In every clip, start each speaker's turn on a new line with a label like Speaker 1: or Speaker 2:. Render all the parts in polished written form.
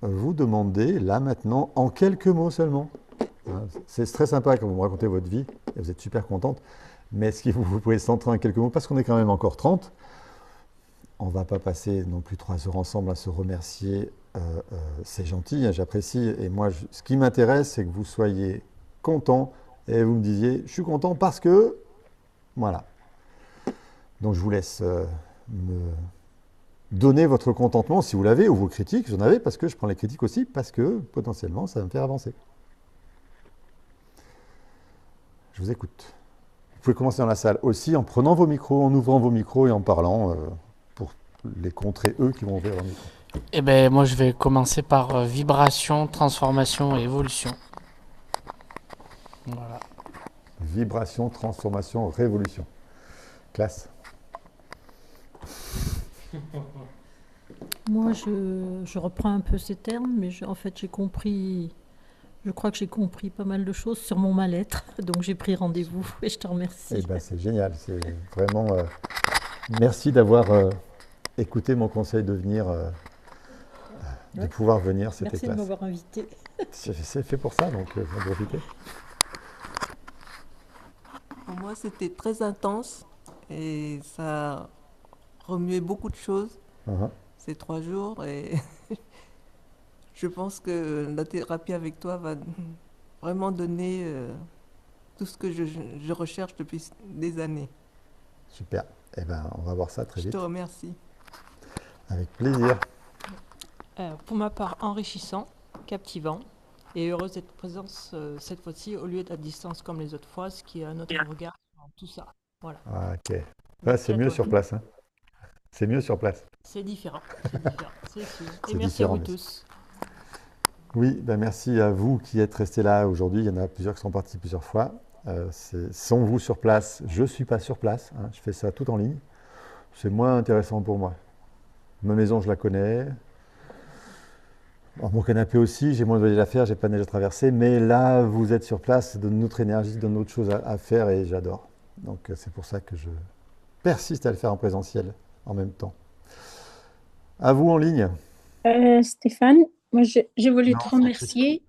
Speaker 1: vous demander, là maintenant, en quelques mots seulement. Hein, c'est très sympa quand vous me racontez votre vie, et vous êtes super contente, mais est-ce que vous pouvez centrer en quelques mots, parce qu'on est quand même encore 30, on ne va pas passer non plus 3 heures ensemble à se remercier, c'est gentil, hein, j'apprécie, et moi, ce qui m'intéresse, c'est que vous soyez content, et vous me disiez, je suis content parce que, voilà. Donc je vous laisse me donner votre contentement si vous l'avez, ou vos critiques, j'en avais, parce que je prends les critiques aussi, parce que potentiellement, ça va me faire avancer. Je vous écoute. Vous pouvez commencer dans la salle aussi en prenant vos micros, en ouvrant vos micros et en parlant pour les contrer eux qui vont ouvrir leur micro.
Speaker 2: Eh ben, moi, je vais commencer par vibration, transformation et évolution. Voilà.
Speaker 1: Vibration, transformation, révolution. Classe.
Speaker 3: Moi, je reprends un peu ces termes, mais en fait, je crois que j'ai compris pas mal de choses sur mon mal-être. Donc, j'ai pris rendez-vous et je te
Speaker 1: Eh
Speaker 3: remercie.
Speaker 1: ben c'est génial. C'est vraiment. Merci d'avoir écouté mon conseil de venir, de
Speaker 3: Ouais.
Speaker 1: pouvoir venir. C'était
Speaker 3: Merci de
Speaker 1: classe.
Speaker 3: m'avoir invité.
Speaker 1: C'est fait pour ça, donc j'en profiter.
Speaker 4: Pour moi, c'était très intense et ça a remué beaucoup de choses
Speaker 1: Uh-huh.
Speaker 4: ces 3 jours. Et je pense que la thérapie avec toi va vraiment donner tout ce que je recherche depuis des années.
Speaker 1: Super. Eh ben, on va voir ça très
Speaker 4: Je te
Speaker 1: vite.
Speaker 4: remercie.
Speaker 1: Avec plaisir.
Speaker 5: Pour ma part, enrichissant, captivant et heureuse d'être présente cette fois-ci au lieu d'être à distance comme les autres fois, ce qui est un autre regard sur tout ça. Voilà.
Speaker 1: Ah, ok. Ouais,
Speaker 5: Merci
Speaker 1: c'est
Speaker 5: à
Speaker 1: mieux
Speaker 5: toi.
Speaker 1: sur place, hein. C'est mieux sur place.
Speaker 5: C'est différent, c'est sûr. Et
Speaker 1: C'est
Speaker 5: merci à
Speaker 1: différent,
Speaker 5: vous
Speaker 1: mais
Speaker 5: tous.
Speaker 1: oui, ben merci à vous qui êtes restés là aujourd'hui. Il y en a plusieurs qui sont partis plusieurs fois. Sont vous sur place. Je ne suis pas sur place, hein. Je fais ça tout en ligne. C'est moins intéressant pour moi. Ma maison, je la connais. Alors, mon canapé aussi, j'ai moins de voyages à faire, j'ai pas de neige à traverser. Mais là, vous êtes sur place, ça donne notre énergie, ça donne autre chose à faire et j'adore. Donc c'est pour ça que je persiste à le faire en présentiel en même temps. À vous en ligne.
Speaker 6: Stéphane, moi je voulais
Speaker 1: Non,
Speaker 6: te
Speaker 1: c'est Christophe.
Speaker 6: remercier.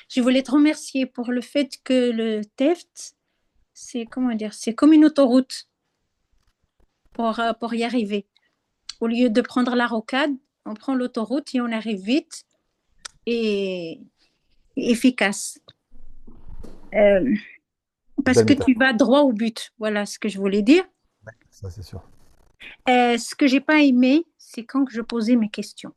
Speaker 6: Je voulais te remercier pour le fait que le TEFT, c'est comment dire, c'est comme une autoroute pour y arriver. Au lieu de prendre la rocade, on prend l'autoroute et on arrive vite et efficace. Euh, Parce
Speaker 1: Belle
Speaker 6: que
Speaker 1: métaphore,
Speaker 6: tu vas droit au but. Voilà ce que je voulais dire.
Speaker 1: ça c'est sûr.
Speaker 6: Ce que j'ai pas aimé, c'est quand je posais mes questions.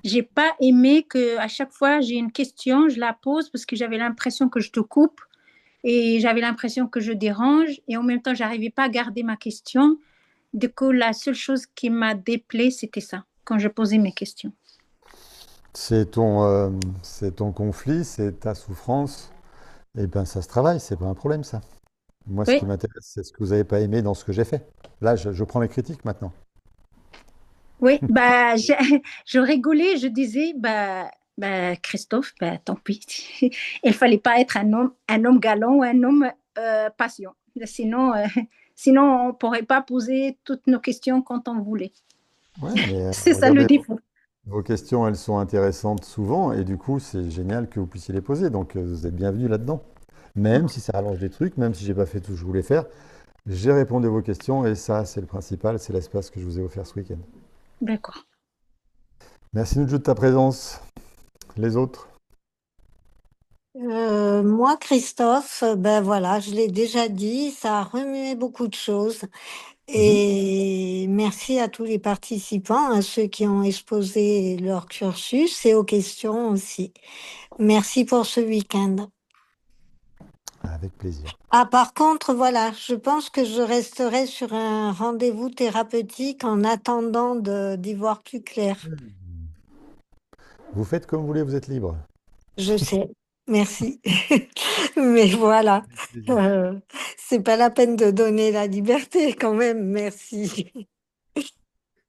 Speaker 6: J'ai pas aimé que à chaque fois j'ai une question, je la pose parce que j'avais l'impression que je te coupe et j'avais l'impression que je dérange et en même temps j'arrivais pas à garder ma question. Du coup, la seule chose qui m'a déplait, c'était ça, quand je posais mes questions.
Speaker 1: C'est ton conflit, c'est ta souffrance. Eh bien, ça se travaille, c'est pas un problème, ça. Moi, ce
Speaker 6: Oui,
Speaker 1: qui m'intéresse, c'est ce que vous n'avez pas aimé dans ce que j'ai fait. Là, je prends les critiques maintenant.
Speaker 6: oui, bah, je rigolais, je disais, Christophe, bah, tant pis. Il fallait pas être un homme galant ou un homme patient. Sinon, sinon, on pourrait pas poser toutes nos questions quand on voulait.
Speaker 1: Ouais, mais
Speaker 6: C'est ça le
Speaker 1: regardez,
Speaker 6: défaut.
Speaker 1: vos questions, elles sont intéressantes souvent, et du coup, c'est génial que vous puissiez les poser. Donc, vous êtes bienvenus là-dedans. Même si ça rallonge des trucs, même si j'ai pas fait tout ce que je voulais faire, j'ai répondu à vos questions, et ça, c'est le principal, c'est l'espace que je vous ai offert ce week-end.
Speaker 6: D'accord.
Speaker 1: Merci de ta présence. Les autres?
Speaker 7: Moi, Christophe, ben voilà, je l'ai déjà dit, ça a remué beaucoup de choses.
Speaker 1: Mhm.
Speaker 7: Et merci à tous les participants, à ceux qui ont exposé leur cursus et aux questions aussi. Merci pour ce week-end.
Speaker 1: Avec plaisir.
Speaker 7: Ah, par contre, voilà, je pense que je resterai sur un rendez-vous thérapeutique en attendant d'y voir plus clair.
Speaker 1: Vous faites comme vous voulez, vous êtes libre.
Speaker 7: Je sais, merci. Mais voilà,
Speaker 1: Avec plaisir.
Speaker 7: euh, c'est pas la peine de donner la liberté quand même, merci.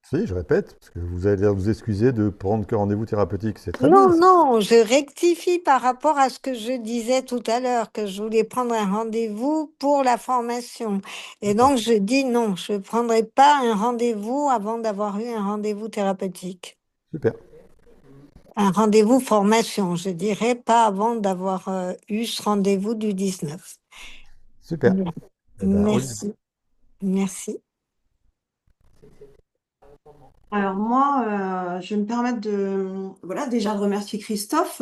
Speaker 1: Si, je répète, parce que vous allez vous excuser de prendre que rendez-vous thérapeutique, c'est très bien.
Speaker 7: Non, non, je rectifie par rapport à ce que je disais tout à l'heure, que je voulais prendre un rendez-vous pour la formation. Et
Speaker 1: D'accord,
Speaker 7: donc, je dis non, je ne prendrai pas un rendez-vous avant d'avoir eu un rendez-vous thérapeutique.
Speaker 1: super.
Speaker 7: Un rendez-vous formation, je dirais, pas avant d'avoir eu ce rendez-vous du 19.
Speaker 1: Super. Eh ben, Olivier.
Speaker 7: Merci. Merci.
Speaker 8: Alors moi, je vais me permettre de, voilà, déjà de remercier Christophe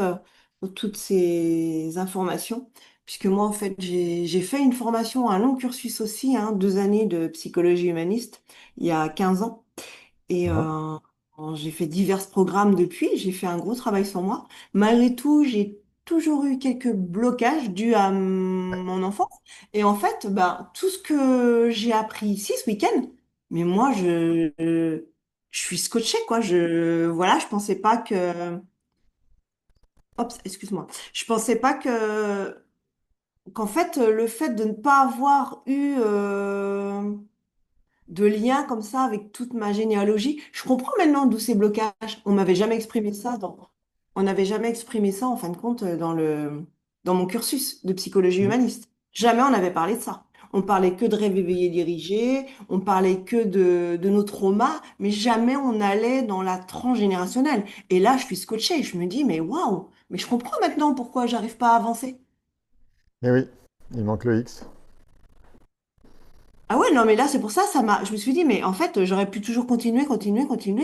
Speaker 8: pour toutes ces informations, puisque moi, en fait, j'ai fait une formation, un long cursus aussi, hein, 2 années de psychologie humaniste, il y a 15 ans. Et
Speaker 1: Ah,
Speaker 8: j'ai fait divers programmes depuis, j'ai fait un gros travail sur moi. Malgré tout, j'ai toujours eu quelques blocages dus à mon enfance. Et en fait, bah, tout ce que j'ai appris ici ce week-end, mais moi, je suis scotchée, quoi. Voilà, je pensais pas que... Oups, excuse-moi. Je pensais pas qu'en fait, le fait de ne pas avoir eu... de lien comme ça avec toute ma généalogie. Je comprends maintenant d'où ces blocages. On m'avait jamais exprimé ça on n'avait jamais exprimé ça en fin de compte dans mon cursus de psychologie
Speaker 1: mm.
Speaker 8: humaniste. Jamais on avait parlé de ça. On parlait que de rêve éveillé dirigé, on parlait que de nos traumas, mais jamais on allait dans la transgénérationnelle. Et là, je suis scotchée, je me dis, mais waouh, mais je comprends maintenant pourquoi j'arrive pas à avancer.
Speaker 1: Eh oui, il manque le X.
Speaker 8: Ah ouais, non, mais là, c'est pour ça, je me suis dit, mais en fait, j'aurais pu toujours continuer,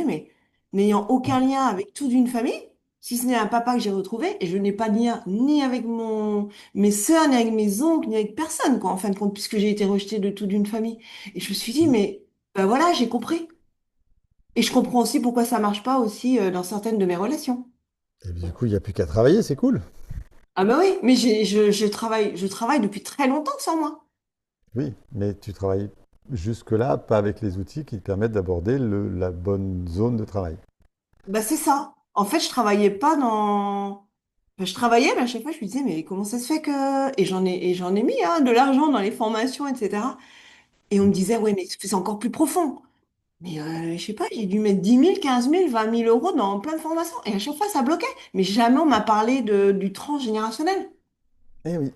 Speaker 8: mais n'ayant aucun lien avec toute une famille, si ce n'est un papa que j'ai retrouvé, et je n'ai pas de lien ni avec mes sœurs, ni avec mes oncles, ni avec personne, quoi, en fin de compte, puisque j'ai été rejetée de toute une famille. Et je me suis dit, mais ben voilà, j'ai compris. Et je comprends aussi pourquoi ça marche pas aussi dans certaines de mes relations.
Speaker 1: Et du coup, il n'y a plus qu'à travailler, c'est cool.
Speaker 8: Ah bah oui, mais je travaille depuis très longtemps sur moi.
Speaker 1: Oui, mais tu travailles jusque-là, pas avec les outils qui te permettent d'aborder la bonne zone de travail.
Speaker 8: Bah c'est ça. En fait, je travaillais pas dans... Enfin, je travaillais, mais à chaque fois, je me disais, mais comment ça se fait que... Et j'en ai mis hein, de l'argent dans les formations, etc. Et on me disait, ouais, mais c'est encore plus profond. Mais je sais pas, j'ai dû mettre 10 000, 15 000, 20 000 euros dans plein de formations. Et à chaque fois, ça bloquait. Mais jamais on m'a parlé du transgénérationnel.
Speaker 1: Eh oui,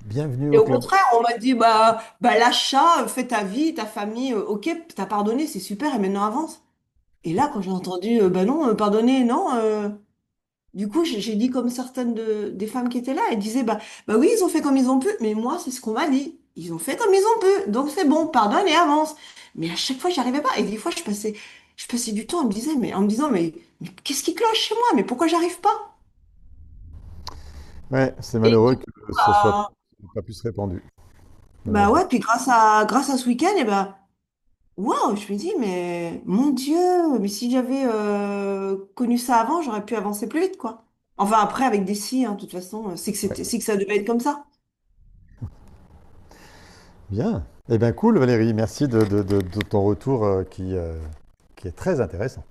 Speaker 1: bienvenue
Speaker 8: Et
Speaker 1: au
Speaker 8: au
Speaker 1: club.
Speaker 8: contraire, on m'a dit, bah l'achat, fais ta vie, ta famille, ok, t'as pardonné, c'est super, et maintenant avance. Et là, quand j'ai entendu, bah non, pardonner, non. Du coup, j'ai dit comme certaines des femmes qui étaient là, elles disaient, bah oui, ils ont fait comme ils ont pu, mais moi, c'est ce qu'on m'a dit. Ils ont fait comme ils ont pu, donc c'est bon, pardonne et avance. Mais à chaque fois, j'y arrivais pas. Et des fois, je passais du temps en me disant, mais qu'est-ce qui cloche chez moi? Mais pourquoi j'arrive pas?
Speaker 1: Ouais, c'est
Speaker 8: Et
Speaker 1: malheureux
Speaker 8: du coup,
Speaker 1: que ça soit pas plus répandu,
Speaker 8: bah
Speaker 1: malheureusement.
Speaker 8: ouais, puis grâce à ce week-end, et waouh, je me dis, mais mon Dieu, mais si j'avais connu ça avant, j'aurais pu avancer plus vite, quoi. Enfin, après, avec des si, hein, de toute façon,
Speaker 1: Ouais.
Speaker 8: c'est que ça devait être comme ça.
Speaker 1: Bien. Eh bien, cool, Valérie. Merci de ton retour qui est très intéressant.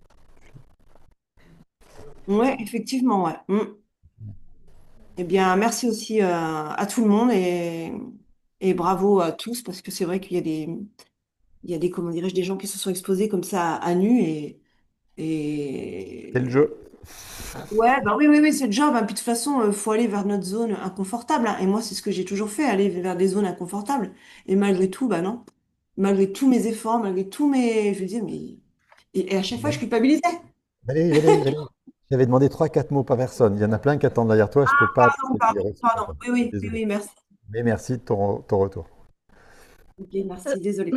Speaker 8: Ouais, effectivement, ouais. Eh bien, merci aussi à tout le monde et bravo à tous parce que c'est vrai qu'il y a des, comment dirais-je, des gens qui se sont exposés comme ça à nu
Speaker 1: C'est le
Speaker 8: et
Speaker 1: jeu.
Speaker 8: ouais, bah oui, oui, oui, c'est le job, hein. Puis de toute façon, faut aller vers notre zone inconfortable, hein. Et moi, c'est ce que j'ai toujours fait, aller vers des zones inconfortables. Et malgré tout, bah non. Malgré tous mes efforts, malgré tous mes, je veux dire, mais et à chaque fois, je
Speaker 1: Bien.
Speaker 8: culpabilisais.
Speaker 1: Valérie. J'avais demandé trois, quatre mots par personne. Il y en a plein qui attendent derrière toi. Je ne peux pas
Speaker 8: Pardon,
Speaker 1: te
Speaker 8: pardon,
Speaker 1: dire aussi
Speaker 8: pardon.
Speaker 1: longtemps.
Speaker 8: Oui, oui, oui,
Speaker 1: Désolé.
Speaker 8: oui, merci.
Speaker 1: Mais merci de ton retour.
Speaker 8: Ok,
Speaker 9: Euh,
Speaker 8: merci, désolé.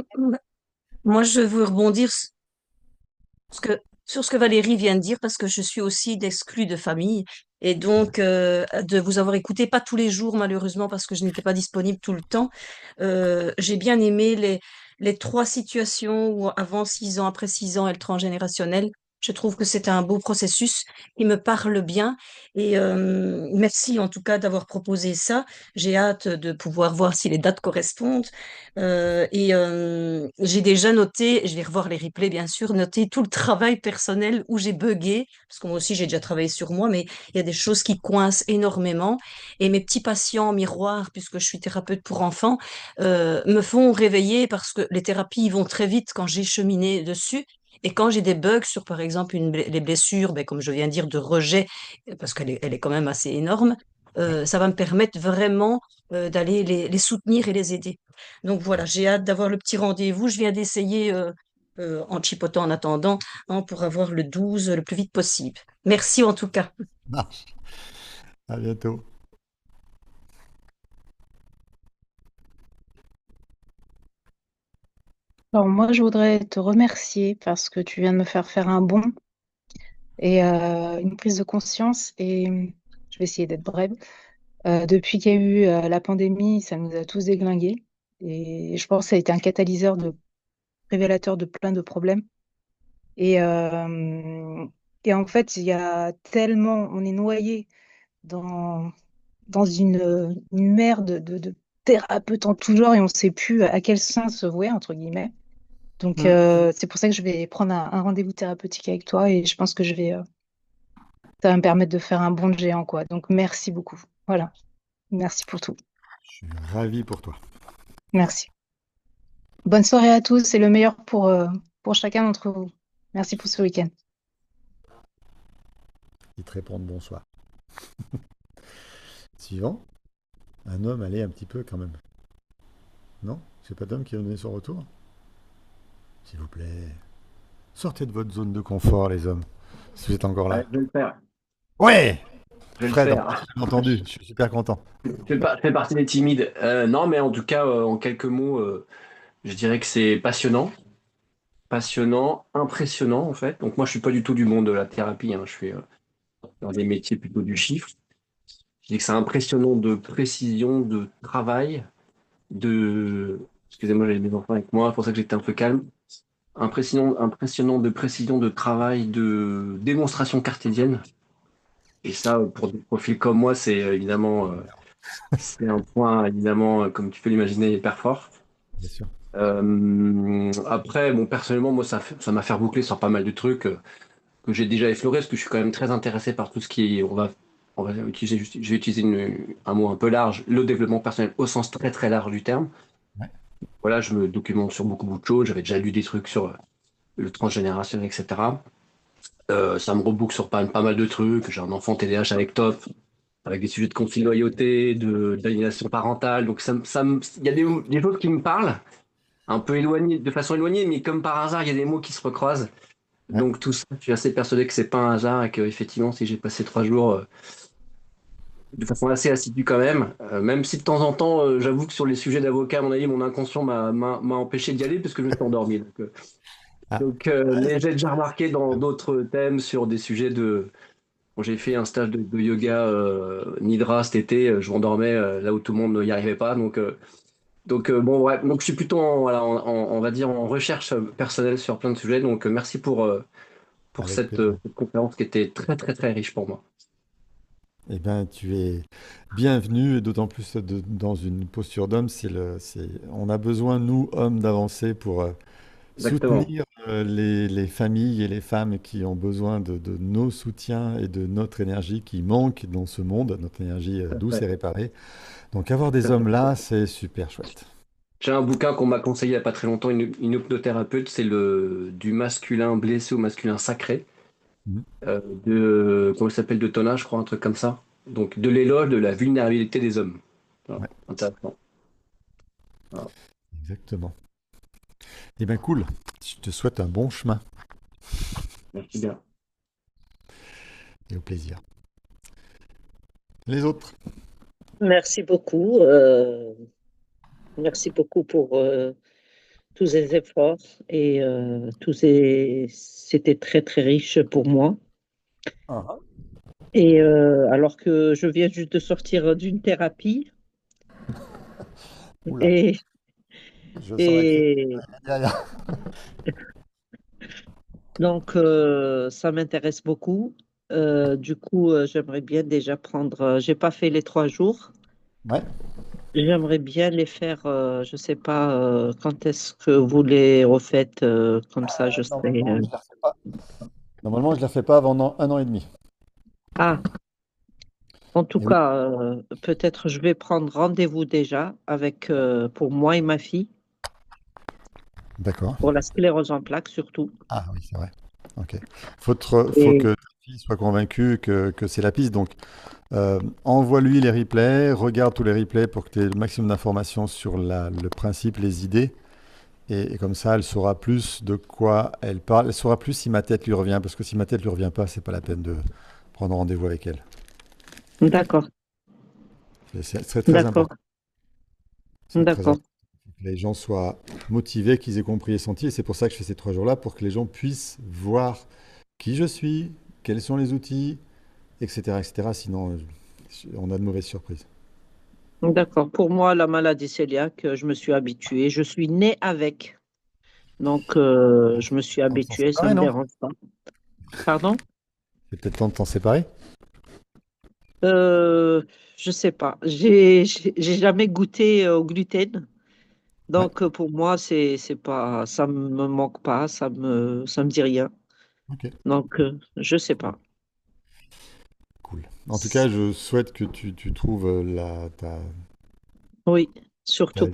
Speaker 9: Moi, je veux rebondir ce que- sur ce que Valérie vient de dire parce que je suis aussi d'exclus de famille et donc de vous avoir écouté, pas tous les jours malheureusement parce que je n'étais pas disponible tout le temps. J'ai bien aimé les trois situations où avant 6 ans, après 6 ans et le transgénérationnel. Je trouve que c'est un beau processus qui me parle bien et merci en tout cas d'avoir proposé ça. J'ai hâte de pouvoir voir si les dates correspondent. J'ai déjà noté, je vais revoir les replays bien sûr, noté tout le travail personnel où j'ai buggé, parce que moi aussi j'ai déjà travaillé sur moi, mais il y a des choses qui coincent énormément. Et mes petits patients en miroir, puisque je suis thérapeute pour enfants, me font réveiller parce que les thérapies ils vont très vite quand j'ai cheminé dessus. Et quand j'ai des bugs sur, par exemple, les blessures, ben, comme je viens de dire, de rejet, parce elle est quand même assez énorme, ça va me permettre vraiment d'aller les soutenir et les aider. Donc voilà, j'ai hâte d'avoir le petit rendez-vous. Je viens d'essayer en chipotant en attendant, hein, pour avoir le 12 le plus vite possible. Merci en tout cas.
Speaker 1: Marche. À bientôt.
Speaker 10: Alors moi, je voudrais te remercier parce que tu viens de me faire faire un bond et une prise de conscience et je vais essayer d'être brève. Depuis qu'il y a eu la pandémie, ça nous a tous déglingués et je pense que ça a été un catalyseur révélateur de plein de problèmes. Et, euh, et en fait, il y a tellement, on est noyé dans, dans une mer de thérapeutes en tout genre et on ne sait plus à quel sein se vouer, entre guillemets. Donc, c'est pour ça que je vais prendre un rendez-vous thérapeutique avec toi et je pense que ça va me permettre de faire un bond de géant, quoi. Donc, merci beaucoup. Voilà. Merci pour tout.
Speaker 1: Je suis ravi pour toi.
Speaker 10: Merci. Bonne soirée à tous et le meilleur pour chacun d'entre vous. Merci pour ce week-end.
Speaker 1: Ils te répondent bonsoir. Suivant. Un homme allait un petit peu quand même. Non? C'est pas d'homme qui a donné son retour? S'il vous plaît. Sortez de votre zone de confort, les hommes. Si vous êtes encore là.
Speaker 11: Ouais, je vais le faire.
Speaker 1: Ouais!
Speaker 11: Je vais le
Speaker 1: Fred,
Speaker 11: faire.
Speaker 1: j'ai entendu. Je suis super content.
Speaker 11: Je fais partie des timides. Non, mais en tout cas, en quelques mots, je dirais que c'est passionnant. Passionnant, impressionnant, en fait. Donc, moi, je suis pas du tout du monde de la thérapie, hein. Je suis dans des métiers plutôt du chiffre. Je dis que c'est impressionnant de précision, de travail, de... Excusez-moi, j'avais mes enfants avec moi, c'est pour ça que j'étais un peu calme. Impressionnant de précision, de travail, de démonstration cartésienne. Et ça, pour des profils comme moi, c'est évidemment, c'est un point, évidemment, comme tu peux l'imaginer, hyper fort.
Speaker 1: Bien sûr.
Speaker 11: Après, bon, personnellement, moi, ça m'a fait boucler sur pas mal de trucs que j'ai déjà effleuré, parce que je suis quand même très intéressé par tout ce qui est, on va utiliser, je vais utiliser un mot un peu large, le développement personnel au sens très très large du terme.
Speaker 1: Ouais.
Speaker 11: Voilà, je me documente sur beaucoup de choses, j'avais déjà lu des trucs sur le transgénérationnel, etc. Ça me reboucle sur pas mal de trucs. J'ai un enfant TDAH avec TOP, avec des sujets de conflit de loyauté, d'aliénation parentale. Donc, il y a des choses qui me parlent, un peu éloignées, de façon éloignée, mais comme par hasard, il y a des mots qui se recroisent.
Speaker 1: Ouais.
Speaker 11: Donc, tout ça, je suis assez persuadé que c'est pas un hasard et que, effectivement, si j'ai passé 3 jours de façon assez assidue quand même si de temps en temps, j'avoue que sur les sujets d'avocat, à mon avis, mon inconscient m'a empêché d'y aller parce que je me suis endormi.
Speaker 1: Ah,
Speaker 11: Mais j'ai déjà remarqué dans d'autres thèmes sur des sujets de. Bon, j'ai fait un stage de yoga Nidra cet été, je m'endormais là où tout le monde n'y arrivait pas. Bon, ouais, donc je suis plutôt voilà, on va dire en recherche personnelle sur plein de sujets. Donc merci pour
Speaker 1: avec plaisir.
Speaker 11: cette conférence qui était très très très riche pour moi.
Speaker 1: Eh bien, tu es bienvenu, et d'autant plus dans une posture d'homme. On a besoin, nous, hommes, d'avancer pour
Speaker 11: Exactement.
Speaker 1: soutenir les familles et les femmes qui ont besoin de nos soutiens et de notre énergie qui manque dans ce monde, notre énergie
Speaker 11: Tout à
Speaker 1: douce et
Speaker 11: fait.
Speaker 1: réparée. Donc, avoir
Speaker 11: Tout
Speaker 1: des
Speaker 11: à fait.
Speaker 1: hommes là, c'est super chouette.
Speaker 11: J'ai un bouquin qu'on m'a conseillé il n'y a pas très longtemps, une hypnothérapeute, c'est du masculin blessé au masculin sacré.
Speaker 1: Mhm.
Speaker 11: Comment il s'appelle, de Tona, je crois, un truc comme ça. Donc, de l'éloge de la vulnérabilité des hommes. Voilà,
Speaker 1: Ouais,
Speaker 11: intéressant. Voilà.
Speaker 1: exactement. Eh bien, cool. Je te souhaite un bon chemin
Speaker 11: Merci bien.
Speaker 1: et au plaisir. Les autres.
Speaker 12: Merci beaucoup. Merci beaucoup pour tous ces efforts et c'était très très riche pour moi.
Speaker 1: Ah,
Speaker 12: Et alors que je viens juste de sortir d'une thérapie
Speaker 1: oula,
Speaker 12: et,
Speaker 1: je sens la crise.
Speaker 12: et
Speaker 1: Aïe, aïe, aïe.
Speaker 12: donc ça m'intéresse beaucoup. Du coup, j'aimerais bien déjà prendre. J'ai pas fait les 3 jours.
Speaker 1: Ouais.
Speaker 12: J'aimerais bien les faire. Je sais pas quand est-ce que vous les refaites comme ça. Je serai.
Speaker 1: Normalement, je ne la refais pas. Normalement, je ne la refais pas avant un an et demi.
Speaker 12: Ah. En tout
Speaker 1: Et oui,
Speaker 12: cas, peut-être je vais prendre rendez-vous déjà avec pour moi et ma fille
Speaker 1: d'accord.
Speaker 12: pour la sclérose en plaques surtout.
Speaker 1: Ah oui, c'est vrai. Ok. Faut
Speaker 12: Et
Speaker 1: que ta fille soit convaincue que c'est la piste. Donc, envoie-lui les replays, regarde tous les replays pour que tu aies le maximum d'informations sur le principe, les idées. Et comme ça, elle saura plus de quoi elle parle. Elle saura plus si ma tête lui revient, parce que si ma tête lui revient pas, c'est pas la peine de prendre rendez-vous avec elle.
Speaker 12: D'accord,
Speaker 1: C'est très
Speaker 12: d'accord,
Speaker 1: important. C'est très
Speaker 12: d'accord,
Speaker 1: important que les gens soient motivés, qu'ils aient compris et senti. Et c'est pour ça que je fais ces 3 jours-là, pour que les gens puissent voir qui je suis, quels sont les outils, etc., etc. Sinon, on a de mauvaises surprises.
Speaker 12: d'accord. Pour moi, la maladie cœliaque, je me suis habituée. Je suis née avec. Donc, je me suis
Speaker 1: Temps de s'en
Speaker 12: habituée, ça
Speaker 1: séparer,
Speaker 12: me
Speaker 1: non?
Speaker 12: dérange pas. Pardon?
Speaker 1: C'est peut-être temps de t'en séparer?
Speaker 12: Euh, je sais pas. J'ai jamais goûté au gluten.
Speaker 1: Ouais,
Speaker 12: Donc, pour moi, c'est pas, ça me manque pas, ça me dit rien.
Speaker 1: ok,
Speaker 12: Donc, je sais
Speaker 1: cool.
Speaker 12: pas.
Speaker 1: Cool. En tout cas, je souhaite que tu trouves
Speaker 12: Oui,
Speaker 1: ta
Speaker 12: surtout
Speaker 1: vie.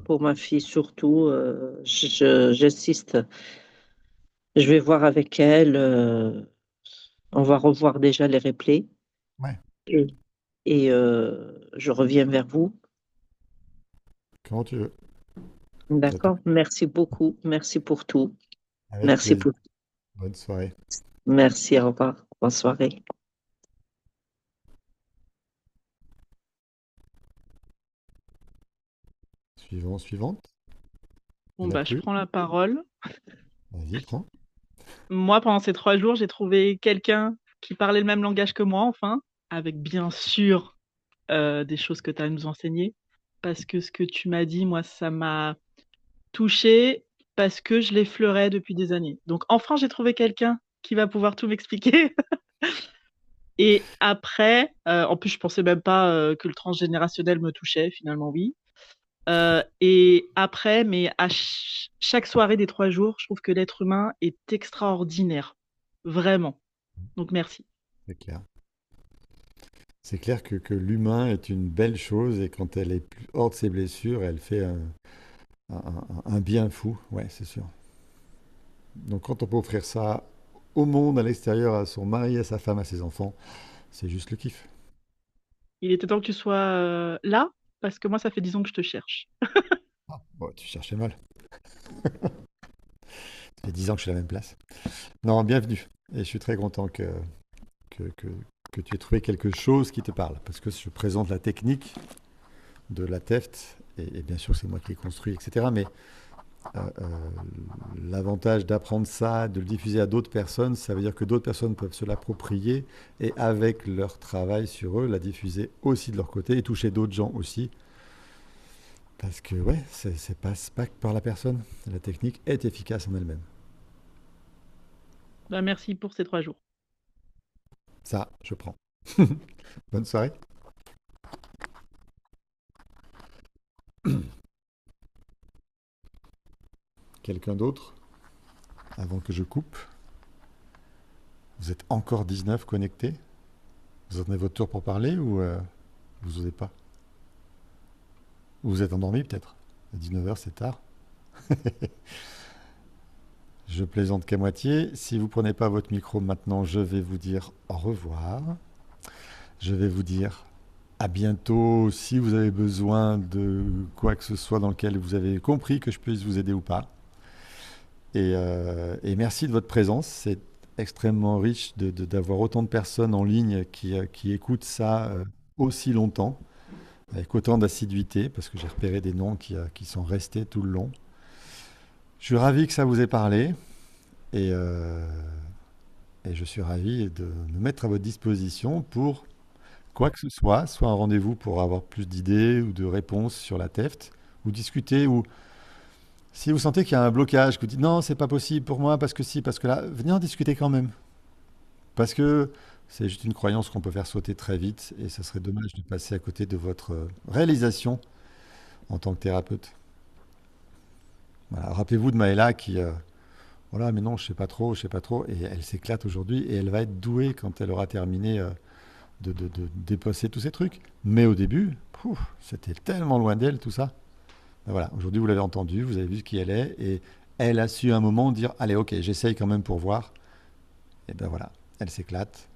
Speaker 12: pour ma fille surtout, j'insiste. Je vais voir avec elle. On va revoir déjà les replays
Speaker 1: Ouais,
Speaker 12: et, et je reviens vers vous.
Speaker 1: comment tu veux. J'attends.
Speaker 12: D'accord? Merci beaucoup. Merci pour tout.
Speaker 1: Avec
Speaker 12: Merci
Speaker 1: plaisir.
Speaker 12: pour.
Speaker 1: Bonne soirée.
Speaker 12: Merci. Au revoir. Bonne soirée.
Speaker 1: Suivant, suivante. Il
Speaker 13: Bon,
Speaker 1: n'y en a
Speaker 13: bah, je
Speaker 1: plus.
Speaker 13: prends la parole.
Speaker 1: Vas-y, prends.
Speaker 13: Moi, pendant ces 3 jours, j'ai trouvé quelqu'un qui parlait le même langage que moi, enfin, avec bien sûr des choses que tu as à nous enseigner. Parce que ce que tu m'as dit, moi, ça m'a touchée parce que je l'effleurais depuis des années. Donc, enfin, j'ai trouvé quelqu'un qui va pouvoir tout m'expliquer. Et après, en plus, je pensais même pas que le transgénérationnel me touchait, finalement, oui. Et après, mais à chaque soirée des 3 jours, je trouve que l'être humain est extraordinaire. Vraiment. Donc merci.
Speaker 1: C'est clair. C'est clair que l'humain est une belle chose et quand elle est hors de ses blessures, elle fait un bien fou. Ouais, c'est sûr. Donc quand on peut offrir ça au monde, à l'extérieur, à son mari, à sa femme, à ses enfants, c'est juste le kiff.
Speaker 13: Il était temps que tu sois là, parce que moi, ça fait 10 ans que je te cherche.
Speaker 1: Ah, bon, tu cherchais mal. Ça fait 10 ans que je suis à la même place. Non, bienvenue. Et je suis très content que, que, que tu aies trouvé quelque chose qui te parle. Parce que je présente la technique de la TEFT, et bien sûr c'est moi qui l'ai construit, etc. Mais euh, euh, l'avantage d'apprendre ça, de le diffuser à d'autres personnes, ça veut dire que d'autres personnes peuvent se l'approprier et avec leur travail sur eux, la diffuser aussi de leur côté et toucher d'autres gens aussi. Parce que ouais, c'est pas que par la personne. La technique est efficace en elle-même.
Speaker 13: Bah, merci pour ces 3 jours.
Speaker 1: Ça, je prends. Bonne soirée. Quelqu'un d'autre avant que je coupe? Vous êtes encore 19 connectés? Vous attendez votre tour pour parler ou vous osez pas? Ou vous êtes endormi peut-être? À 19h, c'est tard. Je plaisante qu'à moitié. Si vous prenez pas votre micro maintenant, je vais vous dire au revoir. Je vais vous dire à bientôt si vous avez besoin de quoi que ce soit dans lequel vous avez compris que je puisse vous aider ou pas. Et merci de votre présence. C'est extrêmement riche d'avoir autant de personnes en ligne qui écoutent ça aussi longtemps, avec autant d'assiduité, parce que j'ai repéré des noms qui sont restés tout le long. Je suis ravi que ça vous ait parlé et, euh, et je suis ravi de me mettre à votre disposition pour quoi que ce soit un rendez-vous pour avoir plus d'idées ou de réponses sur la TEFT, ou discuter, ou si vous sentez qu'il y a un blocage, que vous dites non, c'est pas possible pour moi, parce que si, parce que là, venez en discuter quand même. Parce que c'est juste une croyance qu'on peut faire sauter très vite et ça serait dommage de passer à côté de votre réalisation en tant que thérapeute. Voilà. Rappelez-vous de Maëla qui, voilà, mais non, je sais pas trop, et elle s'éclate aujourd'hui et elle va être douée quand elle aura terminé de dépasser tous ces trucs. Mais au début, c'était tellement loin d'elle tout ça. Ben voilà, aujourd'hui vous l'avez entendu, vous avez vu qui elle est, et elle a su à un moment dire, allez, ok, j'essaye quand même pour voir. Et ben voilà, elle s'éclate,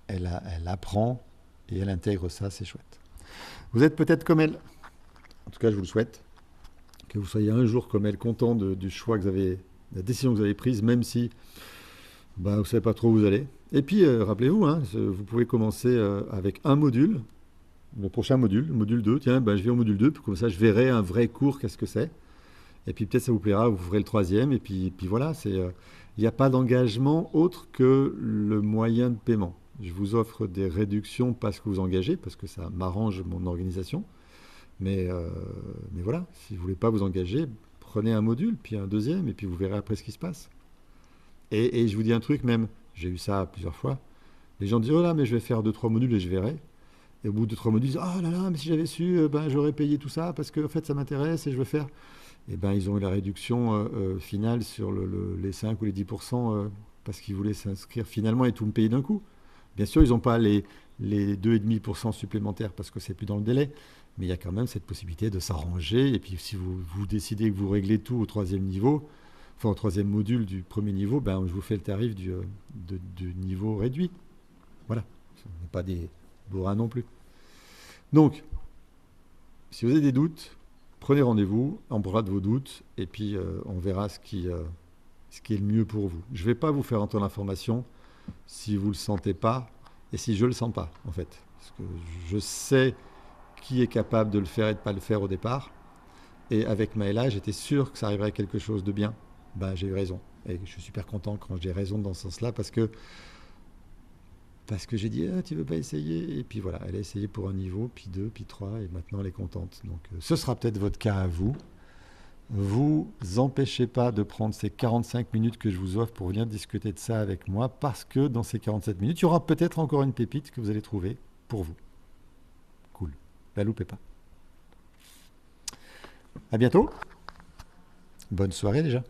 Speaker 1: elle apprend et elle intègre ça, c'est chouette. Vous êtes peut-être comme elle. En tout cas, je vous le souhaite. que vous soyez un jour comme elle content du choix que vous avez, de la décision que vous avez prise, même si vous ne savez pas trop où vous allez. Et puis, rappelez-vous, hein, vous pouvez commencer avec un module, le prochain module, le module 2. Tiens, je vais au module 2, puis comme ça, je verrai un vrai cours, qu'est-ce que c'est. Et puis peut-être ça vous plaira, vous ferez le troisième, et puis voilà, il n'y a pas d'engagement autre que le moyen de paiement. Je vous offre des réductions parce que vous engagez, parce que ça m'arrange mon organisation. Mais voilà, si vous ne voulez pas vous engager, prenez un module, puis un deuxième, et puis vous verrez après ce qui se passe. Et je vous dis un truc même, j'ai eu ça plusieurs fois, les gens disent, oh là, mais je vais faire 2-3 modules et je verrai. Et au bout de 3 modules, ils disent, oh là là, mais si j'avais su, j'aurais payé tout ça, parce que en fait ça m'intéresse et je veux faire. Et ils ont eu la réduction finale sur les 5 ou les 10%, parce qu'ils voulaient s'inscrire finalement et tout me payer d'un coup. Bien sûr, ils n'ont pas les 2,5% supplémentaires parce que c'est plus dans le délai, mais il y a quand même cette possibilité de s'arranger. Et puis si vous décidez que vous réglez tout au troisième niveau, enfin au troisième module du premier niveau, je vous fais le tarif du niveau réduit. Voilà, ce n'est pas des bourrins non plus. Donc, si vous avez des doutes, prenez rendez-vous, on parlera de vos doutes, et puis on verra ce qui est le mieux pour vous. Je ne vais pas vous faire entendre l'information si vous ne le sentez pas, et si je ne le sens pas, en fait. Parce que je sais qui est capable de le faire et de ne pas le faire au départ. Et avec Maëla, j'étais sûr que ça arriverait à quelque chose de bien. J'ai eu raison. Et je suis super content quand j'ai raison dans ce sens-là, parce que j'ai dit, tu veux pas essayer? Et puis voilà, elle a essayé pour un niveau, puis 2, puis 3, et maintenant elle est contente. Donc ce sera peut-être votre cas à vous. Vous empêchez pas de prendre ces 45 minutes que je vous offre pour venir discuter de ça avec moi, parce que dans ces 47 minutes, il y aura peut-être encore une pépite que vous allez trouver pour vous. Cool. La loupez pas. À bientôt. Bonne soirée déjà.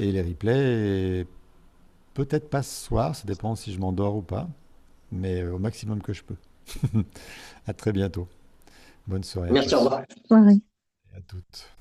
Speaker 1: Et les replays, peut-être pas ce soir, ça dépend si je m'endors ou pas, mais au maximum que je peux. À très bientôt. Bonne soirée à
Speaker 11: Merci,
Speaker 1: tous.
Speaker 11: au revoir.
Speaker 10: Soirée.
Speaker 1: Et à toutes.